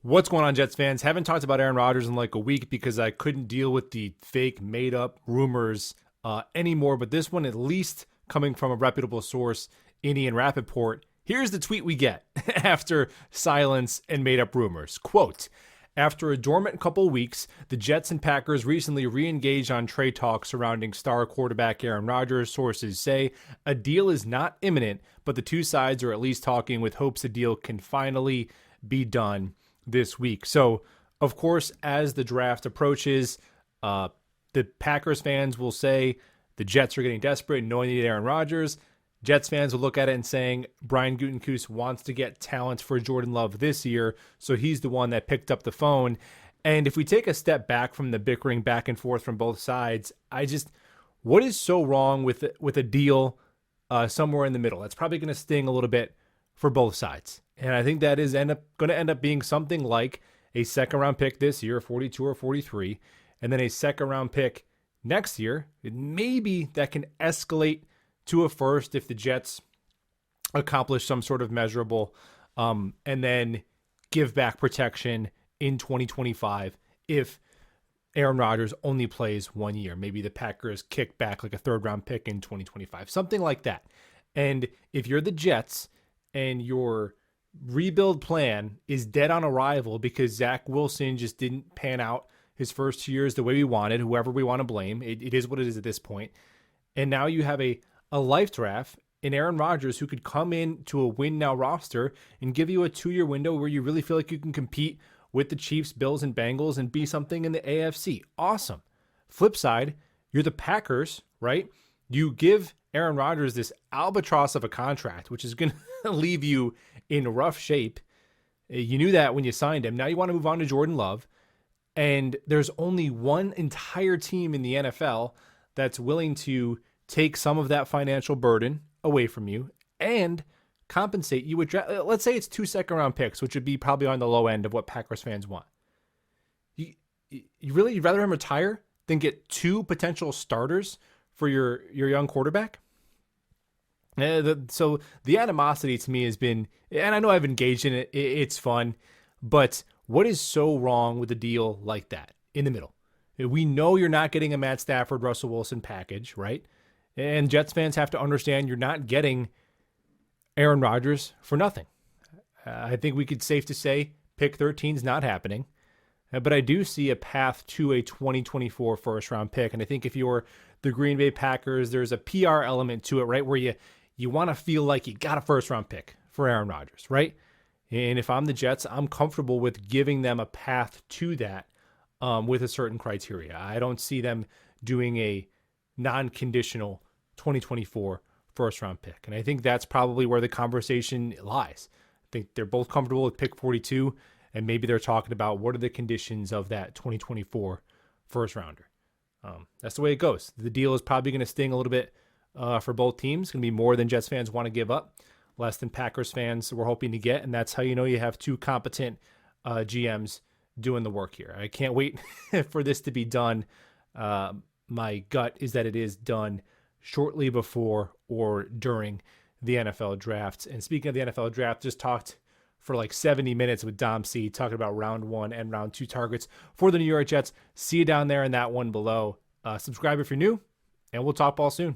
What's going on, Jets fans? Haven't talked about Aaron Rodgers in like a week because I couldn't deal with the fake, made up rumors anymore. But this one, at least coming from a reputable source in Ian Rappaport, here's the tweet we get after silence and made up rumors. Quote, after a dormant couple weeks, the Jets and Packers recently re-engaged on trade talks surrounding star quarterback Aaron Rodgers. Sources say a deal is not imminent, but the two sides are at least talking with hopes a deal can finally be done this week. So, of course, as the draft approaches, the Packers fans will say the Jets are getting desperate, knowing they need Aaron Rodgers. Jets fans will look at it and saying Brian Gutekunst wants to get talent for Jordan Love this year, so he's the one that picked up the phone. And if we take a step back from the bickering back and forth from both sides, what is so wrong with a deal somewhere in the middle? That's probably going to sting a little bit for both sides. And I think that is going to end up being something like a second-round pick this year, 42 or 43, and then a second-round pick next year. Maybe that can escalate to a first if the Jets accomplish some sort of measurable, and then give back protection in 2025 if Aaron Rodgers only plays 1 year. Maybe the Packers kick back like a third-round pick in 2025, something like that. And if you're the Jets and your rebuild plan is dead on arrival because Zach Wilson just didn't pan out his first 2 years the way we wanted, whoever we want to blame, it is what it is at this point. And now you have a life draft in Aaron Rodgers who could come in to a win now roster and give you a 2-year window where you really feel like you can compete with the Chiefs, Bills, and Bengals and be something in the AFC. Awesome. Flip side, you're the Packers, right? You give Aaron Rodgers this albatross of a contract, which is going to leave you in rough shape. You knew that when you signed him. Now you want to move on to Jordan Love. And there's only one entire team in the NFL that's willing to take some of that financial burden away from you and compensate you with, let's say it's 2 second-round picks, which would be probably on the low end of what Packers fans want. You'd rather him retire than get 2 potential starters for your young quarterback? So the animosity to me has been, and I know I've engaged in it, it's fun, but what is so wrong with a deal like that in the middle? We know you're not getting a Matt Stafford, Russell Wilson package, right? And Jets fans have to understand you're not getting Aaron Rodgers for nothing. I think we could safe to say pick 13 is not happening. But I do see a path to a 2024 first-round pick. And I think if you're the Green Bay Packers, there's a PR element to it, right, where you want to feel like you got a first-round pick for Aaron Rodgers, right? And if I'm the Jets, I'm comfortable with giving them a path to that with a certain criteria. I don't see them doing a non-conditional 2024 first-round pick. And I think that's probably where the conversation lies. I think they're both comfortable with pick 42, and maybe they're talking about what are the conditions of that 2024 first-rounder. That's the way it goes. The deal is probably going to sting a little bit for both teams. It's going to be more than Jets fans want to give up, less than Packers fans were hoping to get, and that's how you know you have 2 competent GMs doing the work here. I can't wait for this to be done. My gut is that it is done shortly before or during the NFL draft. And speaking of the NFL draft, just talked for like 70 minutes with Dom C, talking about round 1 and round 2 targets for the New York Jets. See you down there in that one below. Subscribe if you're new, and we'll talk ball soon.